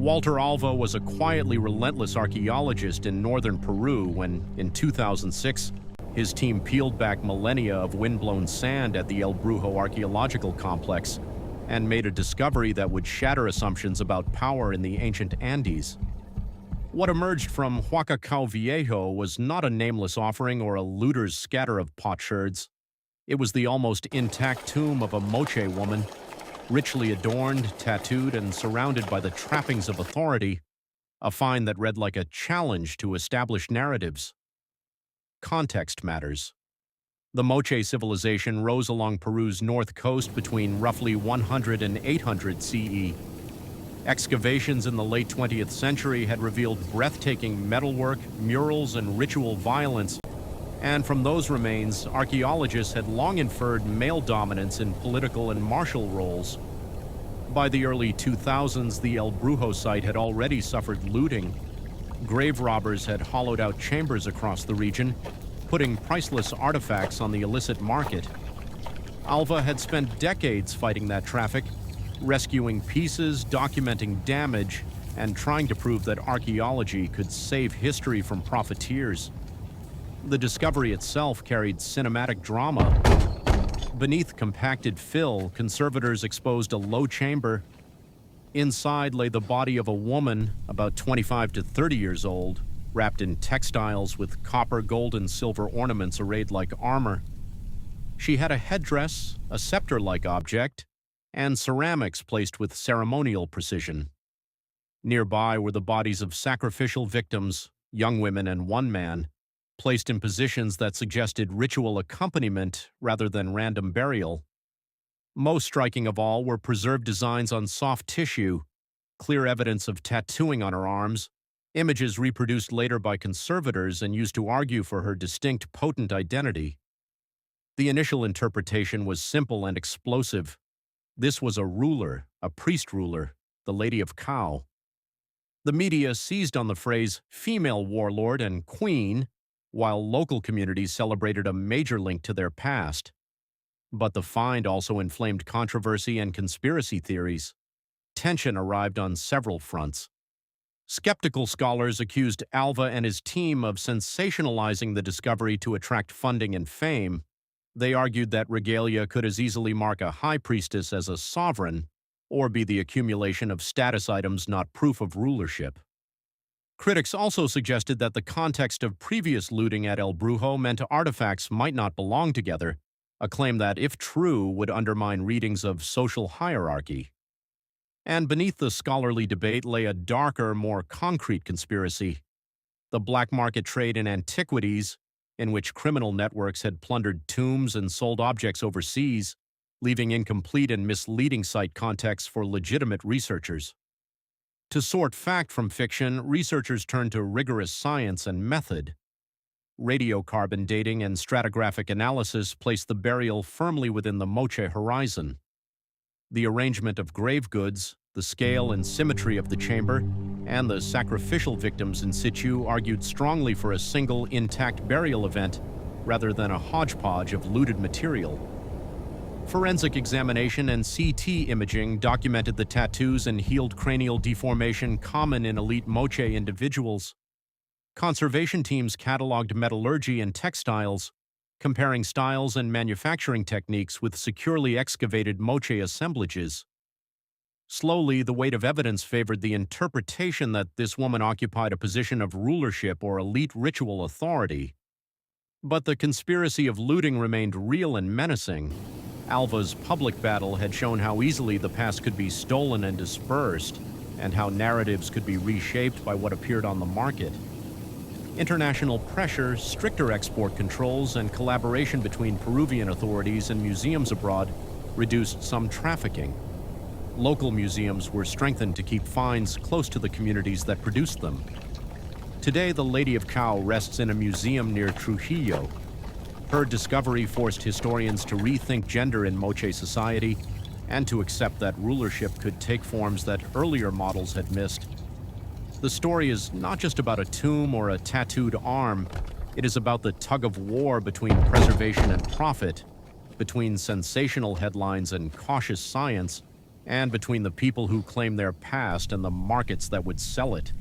Walter Alva was a quietly relentless archaeologist in northern Peru when, in 2006, his team peeled back millennia of windblown sand at the El Brujo archaeological complex and made a discovery that would shatter assumptions about power in the ancient Andes. What emerged from Huaca Cao Viejo was not a nameless offering or a looter's scatter of potsherds. It was the almost intact tomb of a Moche woman, richly adorned, tattooed, and surrounded by the trappings of authority, a find that read like a challenge to established narratives. Context matters. The Moche civilization rose along Peru's north coast between roughly 100 and 800 CE. Excavations in the late 20th century had revealed breathtaking metalwork, murals, and ritual violence, and from those remains, archaeologists had long inferred male dominance in political and martial roles. By the early 2000s, the El Brujo site had already suffered looting. Grave robbers had hollowed out chambers across the region, putting priceless artifacts on the illicit market. Alva had spent decades fighting that traffic, rescuing pieces, documenting damage, and trying to prove that archaeology could save history from profiteers. The discovery itself carried cinematic drama. Beneath compacted fill, conservators exposed a low chamber. Inside lay the body of a woman, about 25 to 30 years old, wrapped in textiles with copper, gold, and silver ornaments arrayed like armor. She had a headdress, a scepter-like object, and ceramics placed with ceremonial precision. Nearby were the bodies of sacrificial victims, young women and one man, placed in positions that suggested ritual accompaniment rather than random burial. Most striking of all were preserved designs on soft tissue, clear evidence of tattooing on her arms, images reproduced later by conservators and used to argue for her distinct, potent identity. The initial interpretation was simple and explosive. This was a ruler, a priest ruler, the Lady of Cao. The media seized on the phrase female warlord and queen, while local communities celebrated a major link to their past. But the find also inflamed controversy and conspiracy theories. Tension arrived on several fronts. Skeptical scholars accused Alva and his team of sensationalizing the discovery to attract funding and fame. They argued that regalia could as easily mark a high priestess as a sovereign, or be the accumulation of status items not proof of rulership. Critics also suggested that the context of previous looting at El Brujo meant artifacts might not belong together, a claim that, if true, would undermine readings of social hierarchy. And beneath the scholarly debate lay a darker, more concrete conspiracy: the black market trade in antiquities, in which criminal networks had plundered tombs and sold objects overseas, leaving incomplete and misleading site contexts for legitimate researchers. To sort fact from fiction, researchers turned to rigorous science and method. Radiocarbon dating and stratigraphic analysis placed the burial firmly within the Moche horizon. The arrangement of grave goods, the scale and symmetry of the chamber, and the sacrificial victims in situ argued strongly for a single, intact burial event rather than a hodgepodge of looted material. Forensic examination and CT imaging documented the tattoos and healed cranial deformation common in elite Moche individuals. Conservation teams cataloged metallurgy and textiles, comparing styles and manufacturing techniques with securely excavated Moche assemblages. Slowly, the weight of evidence favored the interpretation that this woman occupied a position of rulership or elite ritual authority. But the conspiracy of looting remained real and menacing. Alva's public battle had shown how easily the past could be stolen and dispersed, and how narratives could be reshaped by what appeared on the market. International pressure, stricter export controls, and collaboration between Peruvian authorities and museums abroad reduced some trafficking. Local museums were strengthened to keep finds close to the communities that produced them. Today, the Lady of Cao rests in a museum near Trujillo. Her discovery forced historians to rethink gender in Moche society and to accept that rulership could take forms that earlier models had missed. The story is not just about a tomb or a tattooed arm. It is about the tug-of-war between preservation and profit, between sensational headlines and cautious science, and between the people who claim their past and the markets that would sell it.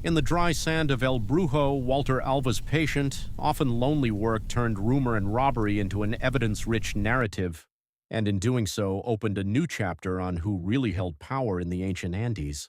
In the dry sand of El Brujo, Walter Alva's patient, often lonely work turned rumor and robbery into an evidence-rich narrative, and in doing so opened a new chapter on who really held power in the ancient Andes.